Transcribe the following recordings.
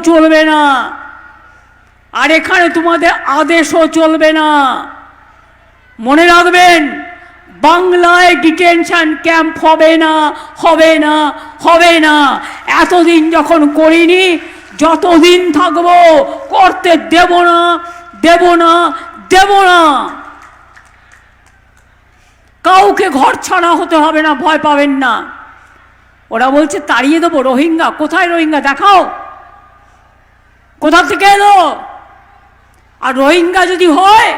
চলবে না, আর এখানে তোমাদের আদেশও চলবে না। মনে রাখবেন, বাংলায় ডিটেনশন ক্যাম্প হবে না, হবে না, হবে না। এতদিন যখন করিনি, যতদিন থাকবো করতে দেব না, দেব না, দেব না। কাউকে ঘর ছাড়া হতে হবে না, ভয় পাবেন না। ওরা বলছে তাড়িয়ে দেবো রোহিঙ্গা। কোথায় রোহিঙ্গা দেখাও, কোথা থেকে এলো? আর রোহিঙ্গা যদি হয়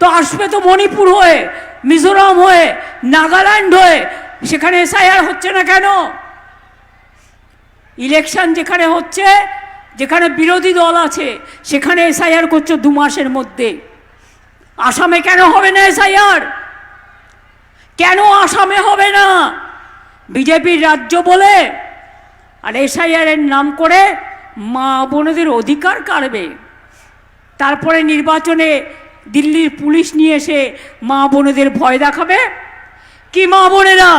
তো আসবে তো মণিপুর হয়ে, মিজোরাম হয়ে, নাগাল্যান্ড হয়ে। সেখানে এসআইআর হচ্ছে না কেন? ইলেকশন যেখানে হচ্ছে, যেখানে বিরোধী দল আছে, সেখানে এসআইআর করছে 2 মাসের মধ্যে। আসামে কেন হবে না এসআইআর? কেন আসামে হবে না? বিজেপির রাজ্য বলে আর এসআইআর এর নাম করে মা বোনদের অধিকার কাড়বে। তারপরে নির্বাচনে দিল্লির পুলিশ নিয়ে এসে মা বোনেদের ভয় দেখাবে। কি মা বোনেরা,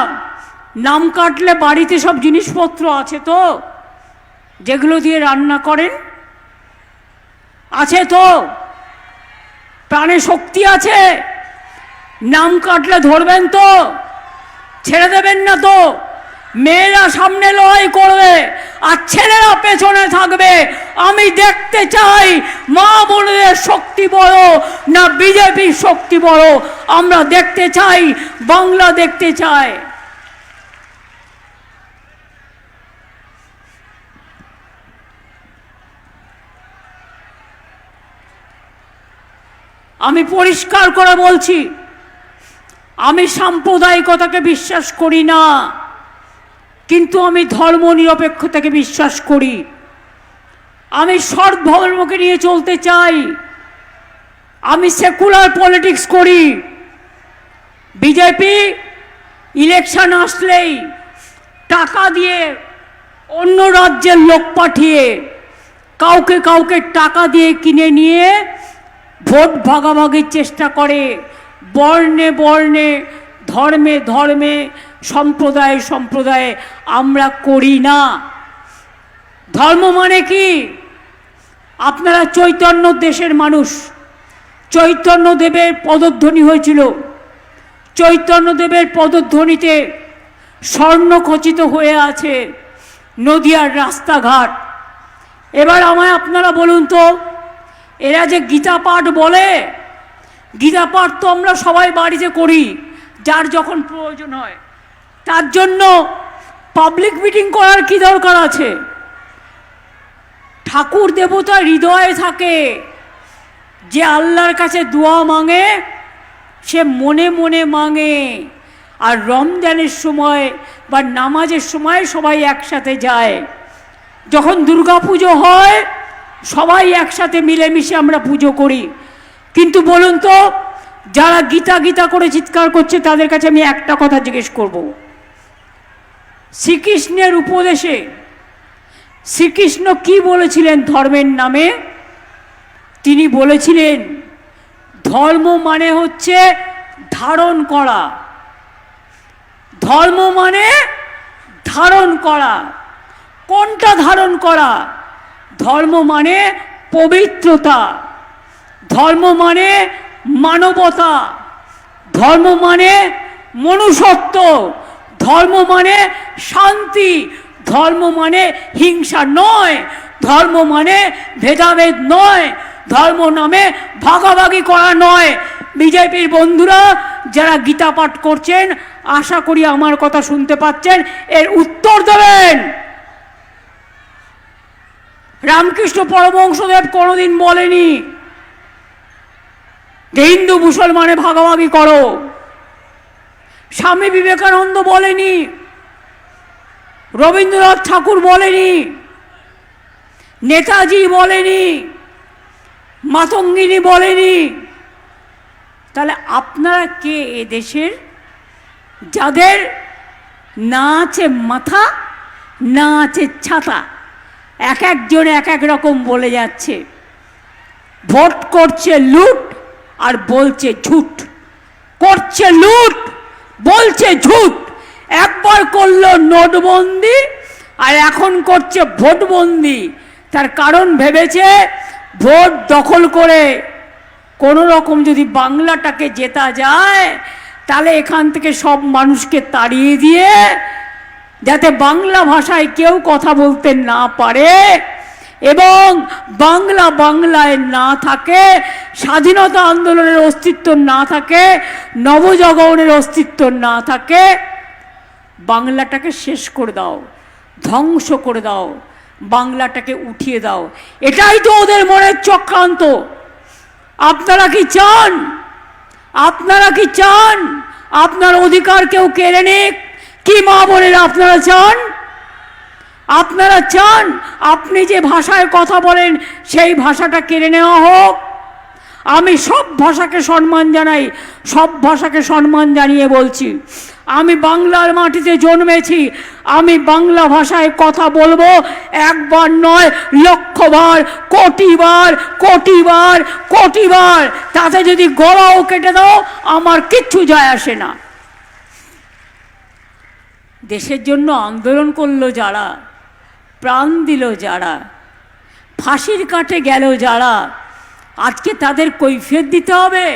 নাম কাটলে বাড়িতে সব জিনিসপত্র আছে তো, যেগুলো দিয়ে রান্না করেন? আছে তো? প্রাণে শক্তি আছে? নাম কাটলে ধরবেন তো? ছেড়ে দেবেন না তো? মেয়েরা সামনে লড়াই করবে আর ছেলেরা পেছনে থাকবে। আমি দেখতে চাই মা বোনদের শক্তি বড় না বিজেপির শক্তি বড়। আমরা দেখতে চাই, বাংলা দেখতে চাই। আমি পরিষ্কার করে বলছি, আমি সাম্প্রদায়িকতাকে বিশ্বাস করি না, কিন্তু আমি ধর্মনিরপেক্ষতাকে বিশ্বাস করি। আমি সৎ ধর্মকে নিয়ে চলতে চাই। আমি সেকুলার পলিটিক্স করি। বিজেপি ইলেকশন আসলেই টাকা দিয়ে, অন্য রাজ্যের লোক পাঠিয়ে, কাউকে কাউকে টাকা দিয়ে কিনে নিয়ে ভোট ভাগাভাগির চেষ্টা করে। বর্ণে বর্ণে, ধর্মে ধর্মে, সম্প্রদায়ে সম্প্রদায়ে আমরা করি না। ধর্ম মানে কি? আপনারা চৈতন্য দেশের মানুষ। চৈতন্যদেবের পদধ্বনি হয়েছিল। চৈতন্যদেবের পদধ্বনিতে স্বর্ণখচিত হয়ে আছে নদিয়ার রাস্তাঘাট। এবার আমায় আপনারা বলুন তো, এরা যে গীতা পাঠ বলে, গীতা পাঠ তো আমরা সবাই বাড়িতে করি, যার যখন প্রয়োজন হয়। তার জন্য পাবলিক মিটিং করার কি দরকার আছে? ঠাকুর দেবতা হৃদয়ে থাকে। যে আল্লাহর কাছে দোয়া মাঙে সে মনে মনে মাঙে। আর রমজানের সময় বা নামাজের সময় সবাই একসাথে যায়। যখন দুর্গা পুজো হয় সবাই একসাথে মিলেমিশে আমরা পুজো করি। কিন্তু বলুন তো, যারা গীতা গীতা করে চিৎকার করছে তাদের কাছে আমি একটা কথা জিজ্ঞেস করব। শ্রীকৃষ্ণের উপদেশে শ্রীকৃষ্ণ কি বলেছিলেন ধর্মের নামে? তিনি বলেছিলেন ধর্ম মানে হচ্ছে ধারণ করা। ধর্ম মানে ধারণ করা। কোনটা ধারণ করা? ধর্ম মানে পবিত্রতা, ধর্ম মানে মানবতা, ধর্ম মানে মনুষ্যত্ব, ধর্ম মানে শান্তি, ধর্ম মানে হিংসা নয়, ধর্ম মানে ভেদাভেদ নয়, ধর্ম নামে ভাগাভাগি করা নয়। বিজেপির বন্ধুরা যারা গীতা পাঠ করছেন, আশা করি আমার কথা শুনতে পাচ্ছেন, এর উত্তর দেবেন। রামকৃষ্ণ পরমহংসদেব কোনোদিন বলেনি যে হিন্দু মুসলমানে ভাগাভাগি করো। স্বামী বিবেকানন্দ বলেনি, রবীন্দ্রনাথ ঠাকুর বলেনি, নেতাজি বলেনি, মাতঙ্গিনী বলেনি। তাহলে আপনারা কে এ দেশের? যাদের না আছে মাথা, না আছে ছাতা, এক একজন এক এক রকম বলে যাচ্ছে। ভোট করছে লুট আর বলছে ঝুট, করছে লুট বলছে ঝুট। একবার করলো নোটবন্দি আর এখন করছে ভোটবন্দি। তার কারণ ভেবেছে ভোট দখল করে কোনো রকম যদি বাংলাটাকে জেতা যায় তাহলে এখান থেকে সব মানুষকে তাড়িয়ে দিয়ে যাতে বাংলা ভাষায় কেউ কথা বলতে না পারে এবং বাংলা বাংলায় না থাকে, স্বাধীনতা আন্দোলনের অস্তিত্ব না থাকে, নবজাগরণের অস্তিত্ব না থাকে, বাংলাটাকে শেষ করে দাও, ধ্বংস করে দাও, বাংলাটাকে উঠিয়ে দাও। এটাই তো ওদের মনের চক্রান্ত। আপনারা কি চান? আপনারা কি চান আপনার অধিকার কেউ কেড়ে নিক? কি মা বোনেরা আপনারা চান? আপনারা চান আপনি যে ভাষায় কথা বলেন সেই ভাষাটা কেড়ে নেওয়া হোক? আমি সব ভাষাকে সম্মান জানাই, সব ভাষাকে সম্মান জানিয়ে বলছি, আমি বাংলার মাটিতে জন্মেছি, আমি বাংলা ভাষায় কথা বলবো, একবার নয় লক্ষবার, কোটিবার, কোটিবার, কোটিবার। তাতে যদি গলাও কেটে দাও আমার কিচ্ছু যায় আসে না। দেশের জন্য আন্দোলন করলো যারা, প্রাণ দিল যারা, ফাঁসির কাঠে গেল যারা, আজকে তাদের কৈফিয়ত দিতে হবে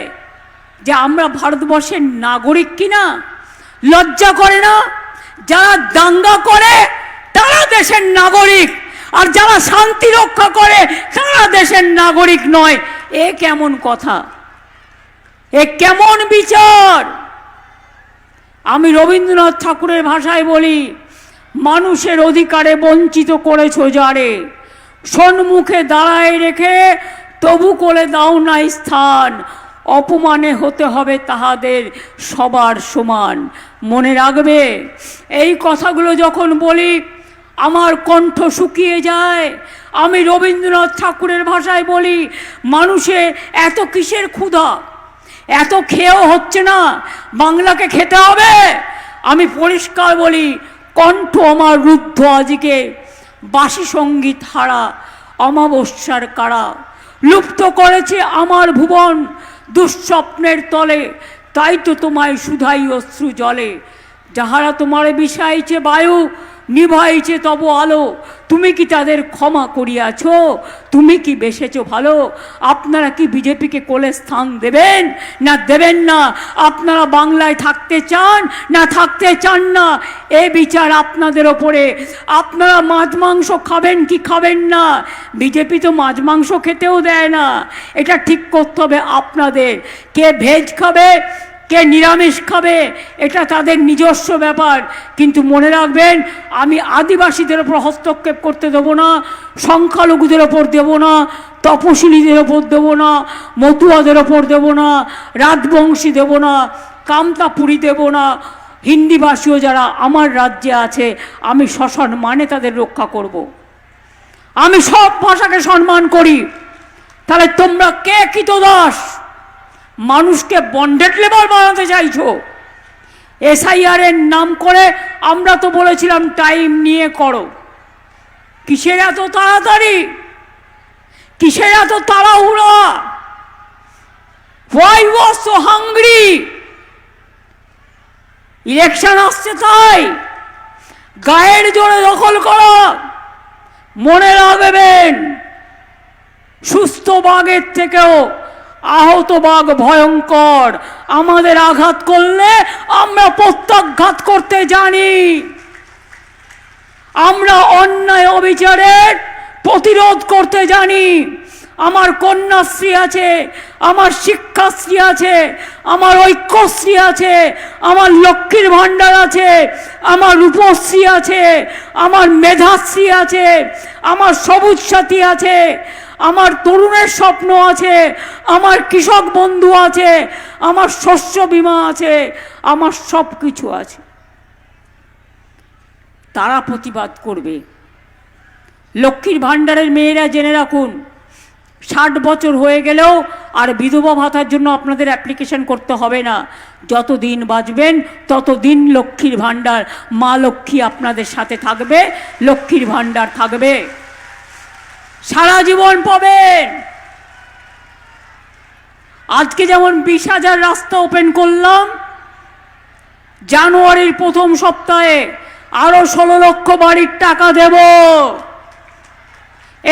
যে আমরা ভারতবর্ষের নাগরিক কিনা? লজ্জা করে না? যারা দাঙ্গা করে তারা দেশের নাগরিক, আর যারা শান্তি রক্ষা করে তারা দেশের নাগরিক নয়। এ কেমন কথা? এ কেমন বিচার? আমি রবীন্দ্রনাথ ঠাকুরের ভাষায় বলি, মানুষের অধিকারে বঞ্চিত করেছো যারে, সম্মুখে দাঁড়ায় রেখে তবু করে দাও না স্থান, অপমানে হতে হবে তাহাদের সবার সমান। মনে রাখবে, এই কথাগুলো যখন বলি আমার কণ্ঠ শুকিয়ে যায়। আমি রবীন্দ্রনাথ ঠাকুরের ভাষায় বলি, মানুষে এত কিসের ক্ষুধা? এত খেয়েও হচ্ছে না, বাংলাকে খেতে হবে। আমি পরিষ্কার বলি, কণ্ঠ আমার রুদ্ধ আজকে, বাসি সঙ্গীত হারা অমাবস্যার কারা, লুপ্ত করেছে আমার ভুবন দুঃস্বপ্নের তলে, তাই তো তোমায় শুধাই অশ্রু জলে। যাহারা তোমার বিষাইছে বায়ু, নিভাইছে তব আলো, তুমি কি তাদের ক্ষমা করিয়াছ? তুমি কি বেসেছ ভালো? আপনারা কি বিজেপিকে কোলে স্থান দেবেন না দেবেন না? আপনারা বাংলায় থাকতে চান না থাকতে চান না? এ বিচার আপনাদের ওপরে। আপনারা মাছ মাংস খাবেন কি খাবেন না? বিজেপি তো মাছ মাংস খেতেও দেয় না। এটা ঠিক করতে হবে আপনাদের। কে ভেজ খাবে, কে নিরামিষ খাবে, এটা তাদের নিজস্ব ব্যাপার। কিন্তু মনে রাখবেন, আমি আদিবাসীদের ওপর হস্তক্ষেপ করতে দেবো না, সংখ্যালঘুদের ওপর দেবো না, তপশিলীদের ওপর দেবো না, মতুয়াদের ওপর দেবো না, রাজবংশী দেবো না, কামতাপুরী দেবো না। হিন্দিভাষীও যারা আমার রাজ্যে আছে আমি সসম্মানে তাদের রক্ষা করব। আমি সব ভাষাকে সম্মান করি। তাহলে তোমরা কে কৃতদাস? মানুষকে বন্ডেড লেবার বানাতে চাইছো। এসআইআর এর নাম করে আমরা তো বলেছিলাম টাইম নিয়ে করো। কিসের এত তাড়াতাড়ি? কিসের এত তাড়াহুড়া? Why was so hungry? Election আসছে তাই গায়ের জোরে দখল করো। মনে রাখবেন, সুস্থ বাঘের থেকেও আহত বাঘ ভয়ঙ্কর। আমাদের আঘাত করলে আমরা প্রত্যাঘাত করতে জানি। আমরা অন্যায় অবিচারের প্রতিরোধ করতে জানি। আমার কন্যাশ্রী আছে, আমার শিক্ষাশ্রী আছে, আমার ঐক্যশ্রী আছে, আমার লক্ষ্মীর ভাণ্ডার আছে, আমার রূপশ্রী আছে, আমার মেধাশ্রী আছে, আমার সবুজ সাথী আছে, আমার তরুণের স্বপ্ন আছে, আমার কৃষক বন্ধু আছে, আমার শস্য বীমা আছে, আমার সব কিছু আছে। তারা প্রতিবাদ করবে। লক্ষ্মীর ভাণ্ডারের মেয়েরা জেনে রাখুন, 60 বছর হয়ে গেলেও আর বিধবা ভাতার জন্য আপনাদের অ্যাপ্লিকেশন করতে হবে না। যত দিন বাঁচবেন তত দিন লক্ষ্মীর ভাণ্ডার, মা লক্ষ্মী আপনাদের সাথে থাকবে, লক্ষ্মীর ভাণ্ডার থাকবে, সারা জীবন পাবেন। আজকে যেমন 20,000 রাস্তা ওপেন করলাম, জানুয়ারির প্রথম সপ্তাহে আরো 16 লক্ষ বাড়ির টাকা দেব।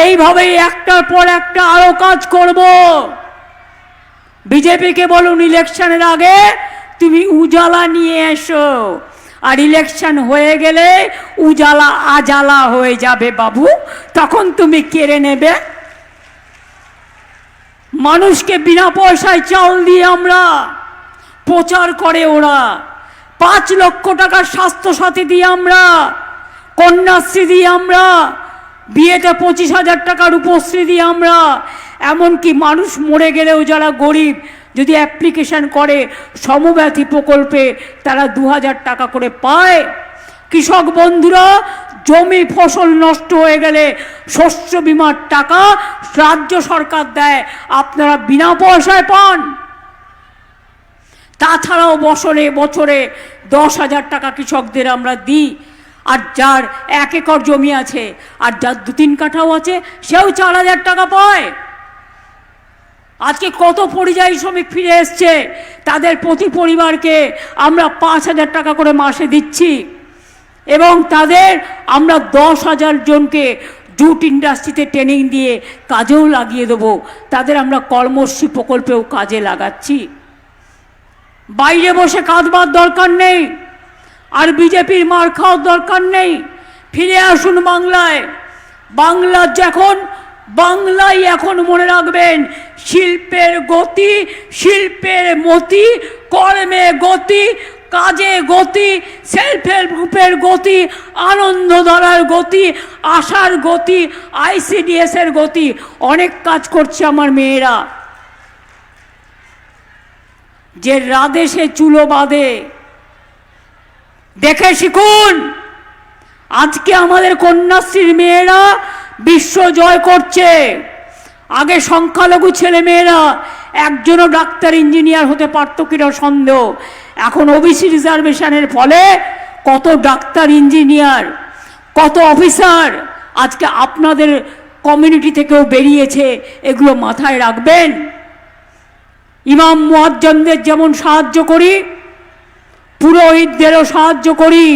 এইভাবেই একটার পর একটা আরো কাজ করব। বিজেপিকে বলুন ইলেকশনের আগে তুমি উজালা নিয়ে এসো, আর ইলেকশন হয়ে গেলে উজালা আজালা হয়ে যাবে বাবু, তখন তুমি কেড়ে নেবে। মানুষকে বিনা পয়সায় চাল দিয়ে আমরা প্রচার করে ওরা, 5 লক্ষ টাকার স্বাস্থ্যসাথী দিয়ে আমরা, কন্যাশ্রী দিয়ে আমরা, বিয়েতে 25,000 টাকার রূপশ্রী দিয়ে আমরা, এমনকি মানুষ মরে গেলেও যারা গরিব যদি অ্যাপ্লিকেশন করে সমব্যথী প্রকল্পে তারা 2,000 টাকা করে পায়। কৃষক বন্ধুরা জমি ফসল নষ্ট হয়ে গেলে শস্য বিমার টাকা রাজ্য সরকার দেয়, আপনারা বিনা পয়সায় পান। তাছাড়াও বছরে 10,000 টাকা কৃষকদের আমরা দিই, আর যার 1 একর জমি আছে আর যার 2-3 কাঠাও আছে সেও 4,000 টাকা পায়। আজকে কত পরিযায়ী শ্রমিক ফিরে এসছে, তাদের প্রতি পরিবারকে আমরা 5,000 টাকা করে মাসে দিচ্ছি, এবং তাদের আমরা 10,000 জনকে জুট ইন্ডাস্ট্রিতে ট্রেনিং দিয়ে কাজেও লাগিয়ে দেবো, তাদের আমরা কর্মশ্রী প্রকল্পেও কাজে লাগাচ্ছি। বাইরে বসে কাঁদবার দরকার নেই, আর বিজেপির মার খাওয়ার দরকার নেই। ফিরে আসুন বাংলায়। বাংলায় এখন মনে রাখবেন শিল্পের গতি, শিল্পের মতি, কর্মে গতি, কাজে গতি, সেলফ হেল্প গ্রুপের গতি, আনন্দধারার গতি, আশার গতি, ICDS এর গতি। অনেক কাজ করছে আমার মেয়েরা, যে রাধে সে চুলো বাঁধে, দেখে শিখুন। আজকে আমাদের কন্যাশ্রীর মেয়েরা বিশ্ব জয় করছে। আগে সংখ্যালঘু ছেলে মেয়েরা একজনও ডাক্তার ইঞ্জিনিয়ার হতে পারত কিনা সন্দেহ, এখন OBC রিজার্ভেশনের ফলে কত ডাক্তার ইঞ্জিনিয়ার, কত অফিসার আজকে আপনাদের কমিউনিটি থেকেও বেরিয়েছে। এগুলো মাথায় রাখবেন। ইমাম মুয়াজ্জিনদের যেমন সাহায্য করি, পুরোহিতদেরও সাহায্য করি।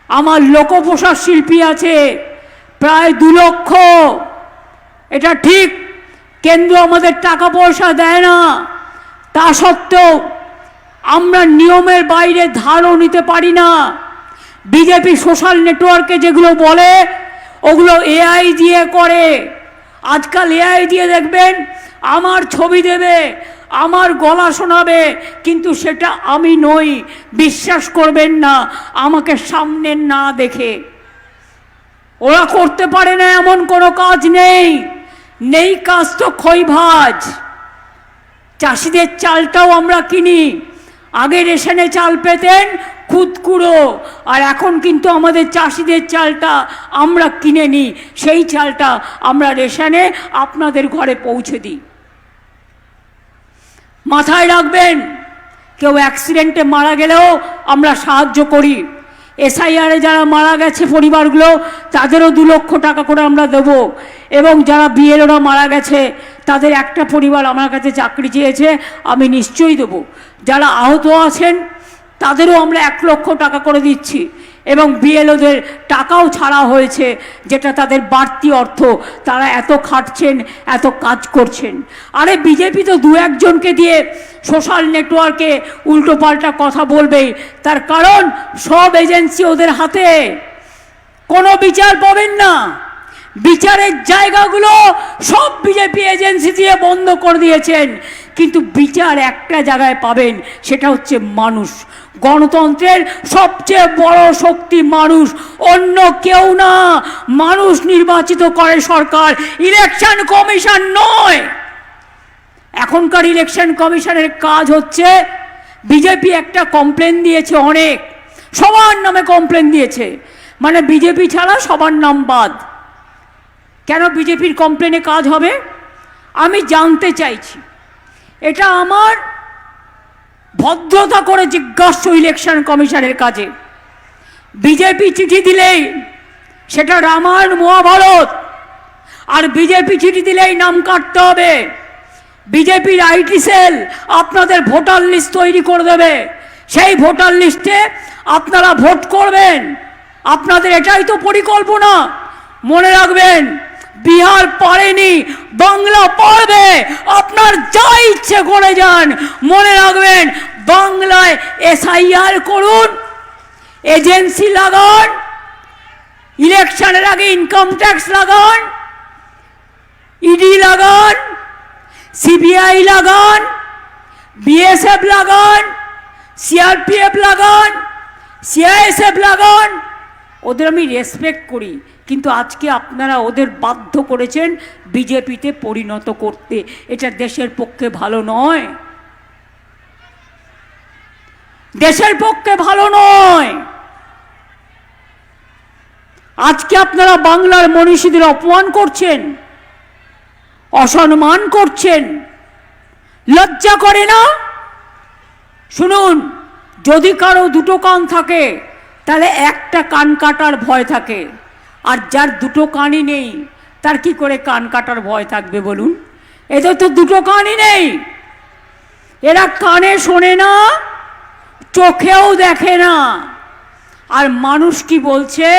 আমার লোকপ্রসাদ শিল্পী আছে প্রায় 2 লক্ষ। এটা ঠিক, কেন্দ্র আমাদের টাকা পয়সা দেয় না, তা সত্ত্বেও আমরা নিয়মের বাইরে ধারও নিতে পারি না। বিজেপি সোশ্যাল নেটওয়ার্কে যেগুলো বলে ওগুলো AI দিয়ে করে। আজকাল AI দিয়ে দেখবেন আমার ছবি দেবে, আমার গলা শোনাবে, কিন্তু সেটা আমি নই, বিশ্বাস করবেন না আমাকে সামনে না দেখে। ওরা করতে পারে না এমন কোনো কাজ নেই কাজ তো খইভাজ। চাষিদের চালটাও আমরা কিনি। আগে রেশনে চাল পেতেন খুদকুড়ো, আর এখন কিন্তু আমাদের চাষিদের চালটা আমরা কিনে নিই, সেই চালটা আমরা রেশনে আপনাদের ঘরে পৌঁছে দিই। মাথায় রাখবেন, কেউ অ্যাক্সিডেন্টে মারা গেলেও আমরা সাহায্য করি। SIR-এ যারা মারা গেছে পরিবারগুলো, তাদেরও 2 লক্ষ টাকা করে আমরা দেব। এবং যারা BLO-রা মারা গেছে, তাদের একটা পরিবার আমার কাছে চাকরি চেয়েছে, আমি নিশ্চয়ই দেব। যারা আহত আছেন তাদেরও আমরা 1 লক্ষ টাকা করে দিচ্ছি, এবং BLO-দের টাকাও ছাড়া হয়েছে, যেটা তাদের বাড়তি অর্থ। তারা এত খাটছেন, এত কাজ করছেন। আরে বিজেপি তো 2-1 জনকে দিয়ে সোশ্যাল নেটওয়ার্কে উল্টোপাল্টা কথা বলবেই, তার কারণ সব এজেন্সি ওদের হাতে, কোনো বিচার পাবেন না। বিচারের জায়গাগুলো সব বিজেপি এজেন্সি দিয়ে বন্ধ করে দিয়েছেন, কিন্তু বিচার একটা জায়গায় পাবেন, সেটা হচ্ছে মানুষ। গণতন্ত্রের সবচেয়ে বড় শক্তি মানুষ, অন্য কেউ না। মানুষ নির্বাচিত করে সরকার, ইলেকশন কমিশন নয়। এখনকার ইলেকশন কমিশনের কাজ হচ্ছে, বিজেপি একটা কমপ্লেন দিয়েছে, অনেক সবার নামে কমপ্লেন দিয়েছে, মানে বিজেপি ছাড়া সবার নাম বাদ। কেন বিজেপির কমপ্লেনে কাজ হবে? আমি জানতে চাইছি। এটা আমার ভদ্রতা করে জিজ্ঞাসা ইলেকশন কমিশনের কাজে। বিজেপি চিঠি দিলেই সেটা রামায়ণ মহাভারত, আর বিজেপি চিঠি দিলেই নাম কাটতে হবে। বিজেপির IT সেল আপনাদের ভোটার লিস্ট তৈরি করে দেবে, সেই ভোটার লিস্টে আপনারা ভোট করবেন। আপনাদের এটাই তো পরিকল্পনা। মনে রাখবেন, বিহার পড়েনি, বাংলা পড়বে। আপনার যা ইচ্ছে করে যান, মনে রাখবেন বাংলায় এসআইআর করুন, এজেন্সি লাগান, ইলেকশনের আগে ইনকাম ট্যাক্স লাগান, ইডি লাগান, সিবিআই লাগান, বিএসএফ লাগান, সিআরপিএফ লাগান, সিআইএসএফ লাগান। ওদের আমি রেসপেক্ট করি, কিন্তু আজকে আপনারা ওদের বাধ্য করেছেন বিজেপিতে পরিণত করতে। এটা দেশের পক্ষে ভালো নয়, দেশের পক্ষে ভালো নয়। আজকে আপনারা বাংলার মনীষীদের অপমান করছেন, অসম্মান করছেন, লজ্জা করে না? শুনুন, যদি কারো দুটো কান থাকে তাহলে একটা কান কাটার ভয় থাকে, আর যার দুটো কানই নেই তার কি করে কান কাটার ভয় থাকবে বলুন? এদের তো দুটো কানই নেই, এরা কানে শোনে না, চোখেও দেখে না, আর মানুষ কি বলছে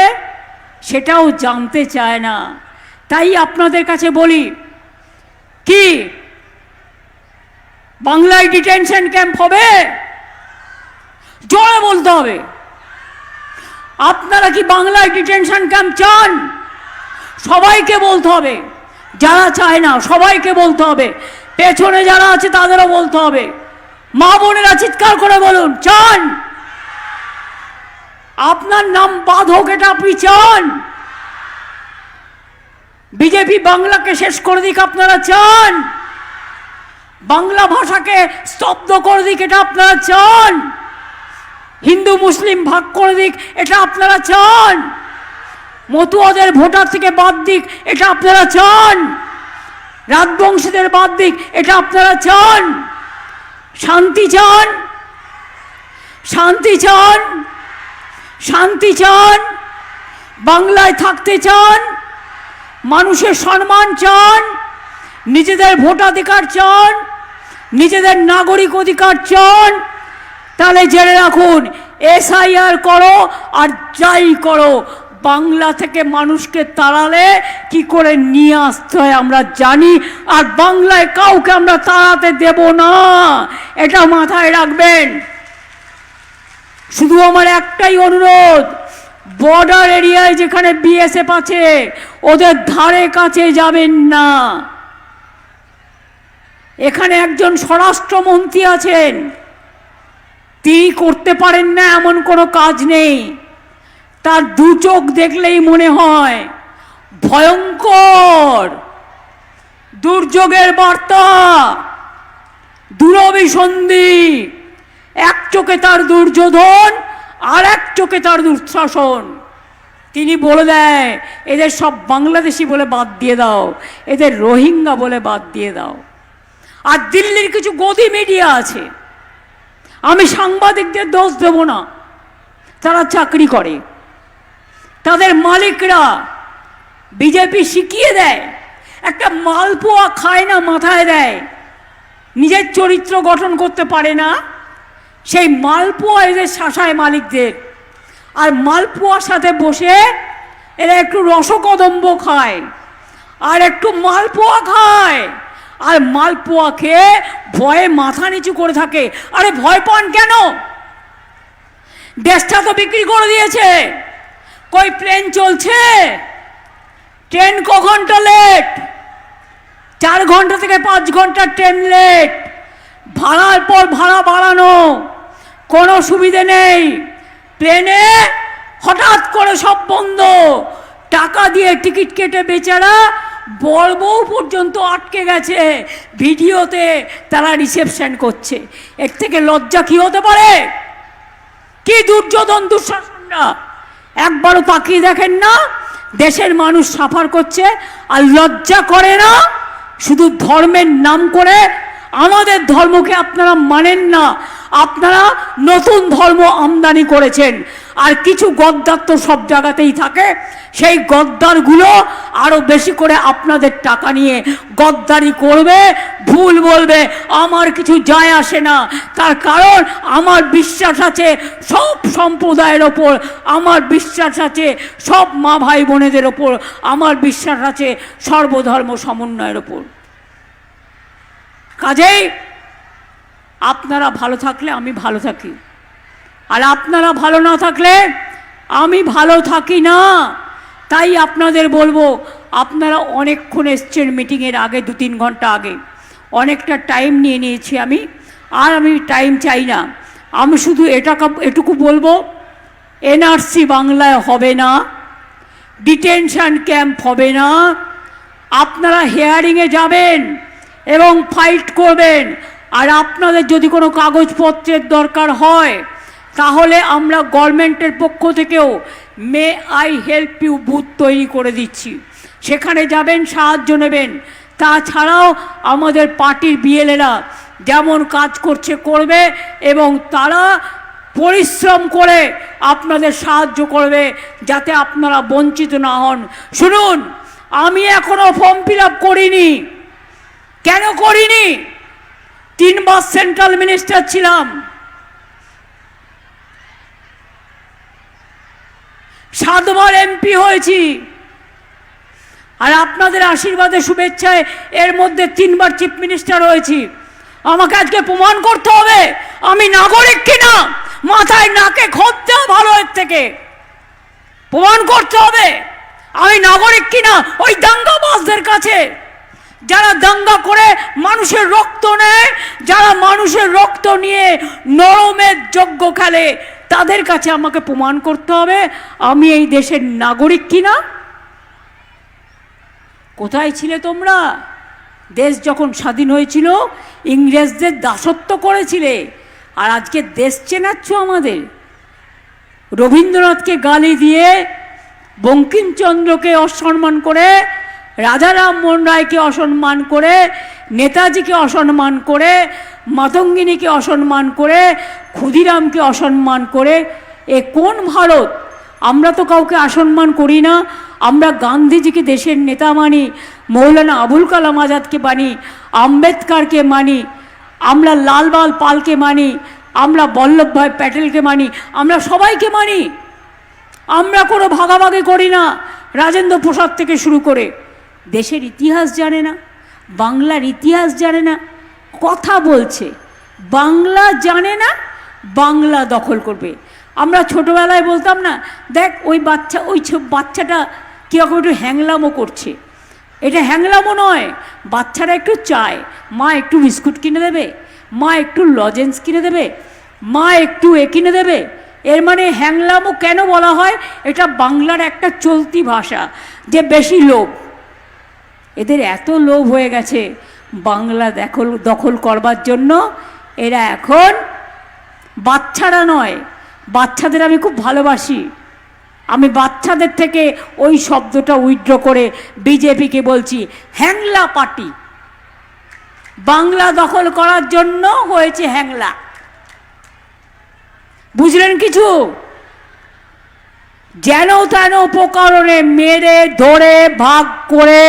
সেটাও জানতে চায় না। তাই আপনাদের কাছে বলি, কি বাংলায় ডিটেনশন ক্যাম্প হবে? জোরে বলতে হবে। আপনারা কি বাংলায় ডিটেনশন ক্যাম্প চান? সবাইকে বলতে হবে, যারা চায় না সবাইকে বলতে হবে, পেছনে যারা আছে তাদেরও বলতে হবে। মা বোনেরা চিৎকার করে বলুন, চান? আপনার নাম বাধক, এটা আপনি চান? বিজেপি বাংলাকে শেষ করে দিক, আপনারা চান? বাংলা ভাষাকে স্তব্ধ করে দিক, এটা আপনারা চান? হিন্দু মুসলিম ভাগ করে দিক, এটা আপনারা চান? মতুয়াদের ভোটার থেকে বাদ দিক, এটা আপনারা চান? রাজবংশীদের বাদ দিক, এটা আপনারা চান? শান্তি চান? শান্তি চান? শান্তি চান? বাংলায় থাকতে চান? মানুষের সম্মান চান? নিজেদের ভোটাধিকার চান? নিজেদের নাগরিক অধিকার চান? তাহলে জেনে রাখুন, এসআইআর করো আর যাই করো, বাংলা থেকে মানুষকে তাড়ালে কি করে নিয়ে আসতে হয় আমরা জানি, আর বাংলায় কাউকে আমরা তাড়াতে দেব না, এটা মাথায় রাখবেন। শুধু আমার একটাই অনুরোধ, বর্ডার এরিয়ায় যেখানে বিএসএফ আছে ওদের ধারে কাছে যাবেন না। এখানে একজন স্বরাষ্ট্রমন্ত্রী আছেন, তিনি করতে পারেন না এমন কোনো কাজ নেই। তার দু চোখ দেখলেই মনে হয় ভয়ঙ্কর দুর্যোগের বার্তা, দুরভিসন্ধি। এক চোখে তার দুর্যোধন, আর এক চোখে তার দুঃশাসন। তিনি বলে দেয়, এদের সব বাংলাদেশি বলে বাদ দিয়ে দাও, এদের রোহিঙ্গা বলে বাদ দিয়ে দাও। আর দিল্লির কিছু গদি মিডিয়া আছে, আমি সাংবাদিকদের দোষ দেব না, তারা চাকরি করে, তাদের মালিকরা বিজেপি শিখিয়ে দেয়। একটা মালপোয়া খায় না, মাথায় দেয়, নিজের চরিত্র গঠন করতে পারে না, সেই মালপোয়া এদের শাসায় মালিকদের। আর মালপোয়ার সাথে বসে এরা একটু রসকদম্ব খায়, আর একটু মালপোয়া খায়, আর মালপোয়া খেয়ে ভয়ে মাথা নিচু করে থাকে। আরে ভয় পান কেন? দেশটা তো বিক্রি করে দিয়েছে। কই প্লেন চলছে? ট্রেন ক ঘন্টা লেট? 4 ঘন্টা থেকে 5 ঘন্টা ট্রেন লেট। ভাড়ার পর ভাড়া বাড়ানো, কোনো সুবিধে নেই। প্লেনে হঠাৎ করে সব বন্ধ, টাকা দিয়ে টিকিট কেটে বেচারা বড় বউ পর্যন্ত আটকে গেছে, ভিডিওতে তারা রিসেপশন করছে। এর থেকে লজ্জা কি হতে পারে? কি দুর্যোধন দুঃশাসনরা একবারও তাকিয়ে দেখেন না? দেশের মানুষ সাফার করছে আর লজ্জা করে না? শুধু ধর্মের নাম করে আমাদের ধর্মকে আপনারা মানেন না, আপনারা নতুন ধর্ম আমদানি করেছেন। আর কিছু গদ্দার তো সব জায়গাতেই থাকে, সেই গদ্দারগুলো আরো বেশি করে আপনাদের টাকা নিয়ে গদ্দারি করবে, ভুল বলবে। আমার কিছু যায় আসে না, তার কারণ আমার বিশ্বাস আছে সব সম্প্রদায়ের ওপর, আমার বিশ্বাস আছে সব মা ভাই বোনেদের ওপর, আমার বিশ্বাস আছে সর্বধর্ম সমন্বয়ের ওপর। কাজেই আপনারা ভালো থাকলে আমি ভালো থাকি, আর আপনারা ভালো না থাকলে আমি ভালো থাকি না। তাই আপনাদের বলবো, আপনারা অনেকক্ষণ এসছেন মিটিংয়ের আগে, 2-3 ঘন্টা আগে, অনেকটা টাইম নিয়ে নিয়েছি আমি, আর আমি টাইম চাই না। আমি শুধু এটুকু বলবো, এনআরসি বাংলায় হবে না, ডিটেনশন ক্যাম্প হবে না। আপনারা হিয়ারিংয়ে যাবেন এবং ফাইট করবেন। আর আপনাদের যদি কোনো কাগজপত্রের দরকার হয় তাহলে আমরা গভর্নমেন্টের পক্ষ থেকেও may I help you booth তৈরি করে দিচ্ছি, সেখানে যাবেন, সাহায্য নেবেন। তাছাড়াও আমাদের পার্টির বিএলএরা যেমন কাজ করছে করবে, এবং তারা পরিশ্রম করে আপনাদের সাহায্য করবে যাতে আপনারা বঞ্চিত না হন। শুনুন, আমি এখনো ফর্ম ফিল আপ করিনি। কেন করিনি? 3 বার সেন্ট্রাল মিনিস্টার ছিলাম, 7 বার এমপি হয়েছি, আর আপনাদের আশীর্বাদে শুভেচ্ছায় এর মধ্যে 3 বার চিফ মিনিস্টার হয়েছি। আমাকে আজকে প্রমাণ করতে হবে আমি নাগরিক কিনা, মাথায় নাকে খোঁজ দেওয়া ভালো এর থেকে। প্রমাণ করতে হবে আমি নাগরিক কিনা ওই দাঙ্গাবাজদের কাছে, যারা দাঙ্গা করে মানুষের রক্ত নেয়, যারা মানুষের রক্ত নিয়ে নরমের যজ্ঞ খেলে, তাদের কাছে আমাকে প্রমাণ করতে হবে আমি এই দেশের নাগরিক কিনা। কোথায় ছিলে তোমরা? দেশ যখন স্বাধীন হয়েছিল ইংরেজদের দাসত্ব করেছিলে, আর আজকে দেশ চেনাচ্ছ আমাদের। রবীন্দ্রনাথকে গালি দিয়ে, বঙ্কিমচন্দ্রকে অসম্মান করে, রাজা রামমোহন রায়কে অসম্মান করে, নেতাজিকে অসম্মান করে, মাতঙ্গিনীকে অসম্মান করে, ক্ষুদিরামকে অসম্মান করে, এ কোন ভারত? আমরা তো কাউকে অসম্মান করি না। আমরা গান্ধীজিকে দেশের নেতা মানি, মৌলানা আবুল কালাম আজাদকে মানি, আম্বেদকরকে মানি, আমরা লালবাল পালকে মানি, আমরা বল্লভভাই প্যাটেলকে মানি, আমরা সবাইকে মানি। আমরা কোনো ভাগাভাগি করি না, রাজেন্দ্র প্রসাদ থেকে শুরু করে। দেশের ইতিহাস জানে না, বাংলার ইতিহাস জানে না, কথা বলছে। বাংলা জানে না, বাংলা দখল করবে। আমরা ছোটোবেলায় বলতাম না, দেখ ওই বাচ্চাটা কীরকম একটু হ্যাংলামো করছে। এটা হ্যাংলামো নয়, বাচ্চারা একটু চায় মা একটু বিস্কুট কিনে দেবে, মা একটু লজেন্স কিনে দেবে, মা একটু কিনে দেবে। এর মানে হ্যাংলামো কেন বলা হয়? এটা বাংলার একটা চলতি ভাষা, যে বেশি লোভ। এদের এত লোভ হয়ে গেছে বাংলা দখল করবার জন্য। এরা এখন বাচ্চারা নয়, বাচ্চাদের আমি খুব ভালোবাসি। আমি বাচ্চাদের থেকে ওই শব্দটা উইথড্র করে বিজেপিকে বলছি হ্যাংলা পার্টি। বাংলা দখল করার জন্য হয়েছে হ্যাংলা। বুঝলেন কিছু? যেন তেন উপকরণে মেরে ধরে ভাগ করে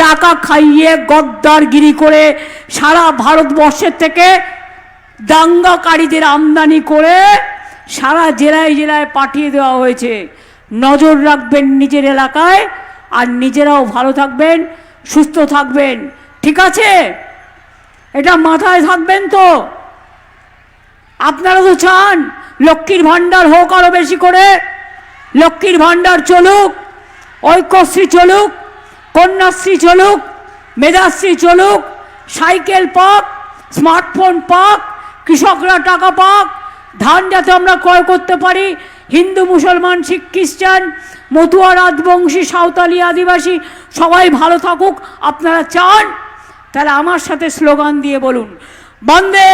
টাকা খাইয়ে গদ্দারগিরি করে সারা ভারতবর্ষের থেকে দাঙ্গাকারীদের আমদানি করে সারা জেলায় জেলায় পাঠিয়ে দেওয়া হয়েছে। নজর রাখবেন নিজের এলাকায়, আর নিজেরাও ভালো থাকবেন, সুস্থ থাকবেন। ঠিক আছে? এটা মাথায় থাকবেন তো। আপনারা তো চান লক্ষ্মীর ভাণ্ডার হোক আরো বেশি করে, লক্ষ্মীর ভাণ্ডার চলুক, ঐক্যশ্রী চলুক, কন্যাশ্রী চলুক, মেধাশ্রী চলুক, সাইকেল পাক, স্মার্টফোন পাক, কৃষকরা টাকা পাক, ধান যাতে আমরা ক্রয় করতে পারি, হিন্দু মুসলমান শিখ খ্রিস্টান মতুয়া রাজবংশী সাঁওতালি আদিবাসী সবাই ভালো থাকুক আপনারা চান, তাহলে আমার সাথে স্লোগান দিয়ে বলুন, বন্দে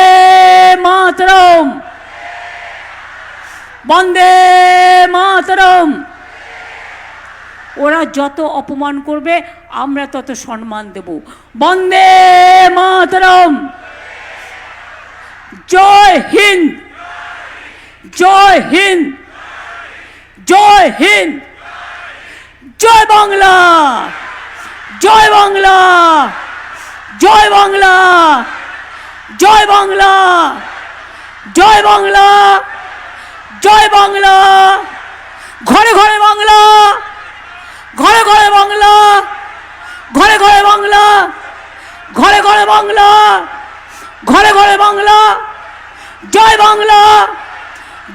মাতরম, বন্দে মাতরম। ওরা যত অপমান করবে আমরা তত সম্মান দেব। বন্দে মাতরম। জয় হিন্দ, জয় হিন্দ, জয় হিন্দ, জয় বাংলা, জয় বাংলা, জয় বাংলা, জয় বাংলা, জয় বাংলা, জয় বাংলা। ঘরে ঘরে বাংলা, ঘরে ঘরে বাংলা, ঘরে ঘরে বাংলা, ঘরে ঘরে বাংলা, ঘরে ঘরে বাংলা। জয় বাংলা,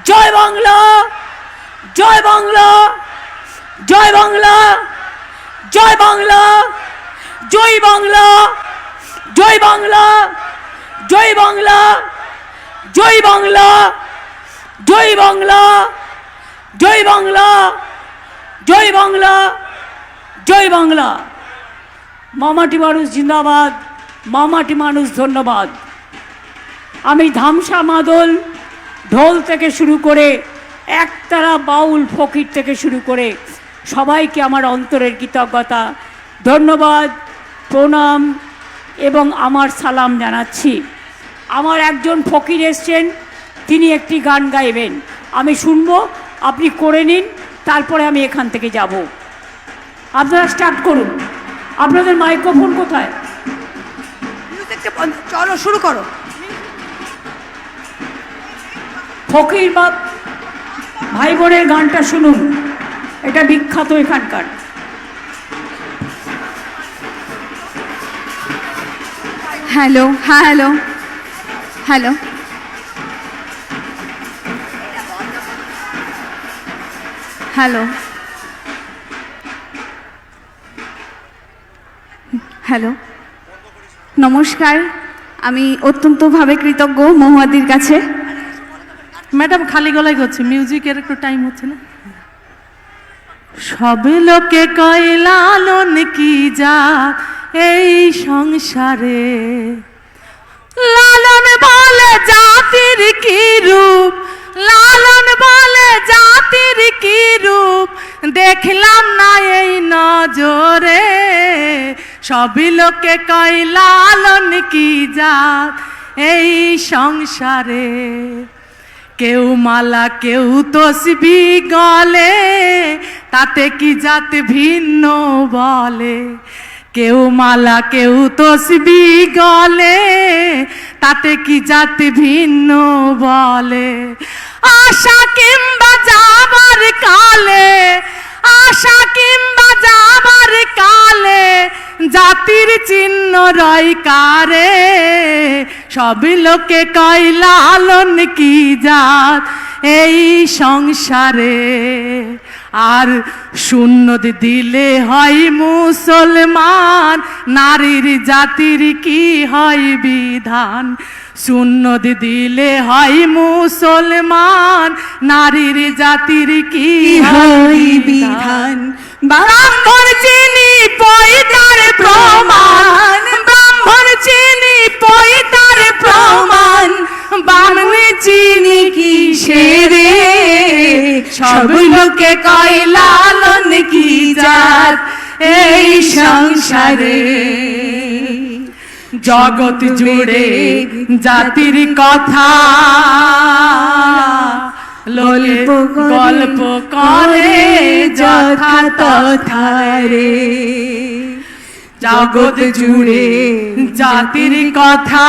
জয় বাংলা, জয় বাংলা, জয় বাংলা, জয় বাংলা, জয় বাংলা, জয় বাংলা, জয় বাংলা, জয় বাংলা, জয় বাংলা, জয় বাংলা, জয় বাংলা, জয় বাংলা। মামাটি মানুষ জিন্দাবাদ, মামাটি মানুষ ধন্যবাদ। আমি ধামসা মাদল ঢোল থেকে শুরু করে একতারা বাউল ফকির থেকে শুরু করে সবাইকে আমার অন্তরের কৃতজ্ঞতা, ধন্যবাদ, প্রণাম এবং আমার সালাম জানাচ্ছি। আমার একজন ফকির এসছেন, তিনি একটি গান গাইবেন, আমি শুনবো, আপনি করে নিন, তারপরে আমি এখান থেকে যাব। আপনারা স্টার্ট করুন। আপনাদের মাইক্রোফোন কোথায়? চলো শুরু করো। ফকির বাপ ভাই বোনের গানটা শুনুন, এটা বিখ্যাত এখানকার। হ্যালো, হ্যাঁ হ্যালো, হ্যালো, হ্যালো, হ্যালো, নমস্কার। আমি অত্যন্তভাবে কৃতজ্ঞ মহুয়াদির কাছে। ম্যাডাম খালি গলায় করছে, মিউজিকের একটু টাইম হচ্ছে না। সব লোকে কয় লালন কি যা এই সংসারে, লালন বলে জাতির কি রূপ, লালন বলে জাতির কি রূপ, দেখলাম না এই নজরে। সবই লোকে কয় লালন কি জাত এই সংসারে, কেউ মালা কেউ তসবি গলে, তাতে কি জাত ভিন্ন বলে। কেউ মালা কেউ তসবি গলে, তাতে কি জাত ভিন্ন বলে। আশা কিংবা যাবার কালে, আশা কিংবা যাবার কালে, জাতির চিহ্ন রয় কারে। সব লোকে কয় লালন কি জাত এই সংসারে। আর শূন্য দিলে হয় মুসলমান, নারীর জাতির কি হয় বিধান। শূন্য দিলে হয় মুসলমান, নারীর জাতির কি হয় বিধান। ব্রাহ্মণ চিনি পয়তার প্রমাণ, ব্রাহ্মণ চিনি পয়তার প্রমাণ, বামন চিনি কিসেরে। সব লোকে কয় লালন কি জাত এই সংসারে। জগৎ জুড়ে জাতির কথা গল্প করে যথা তথা রে। জগৎ জুড়ে জাতির কথা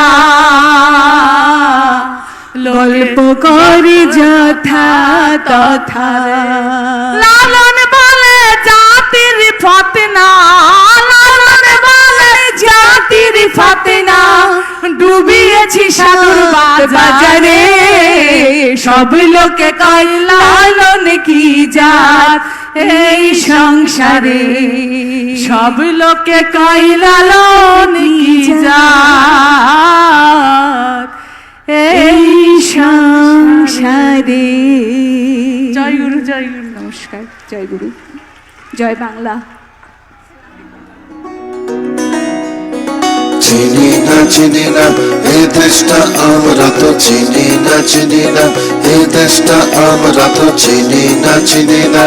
গল্প করে যথা তথা। লালন বলে জাতির ফতনা, লালন বলে জাতির ফতনা, ডুবিয়েছি সাধুর বাজারে। সব লোকে কয় লালন কি জাত এই সংসারে। সব লোকে কয় লালন কি জাত এই সংসারে। জয় গুরু, জয় গুরু। নমস্কার, জয় গুরু, জয় বাংলা। চিনি না চিনি না এই দেশটা আমরা তো চিনি না, চিনি না এই দেশটা আমরা তো চিনি না, চিনি না।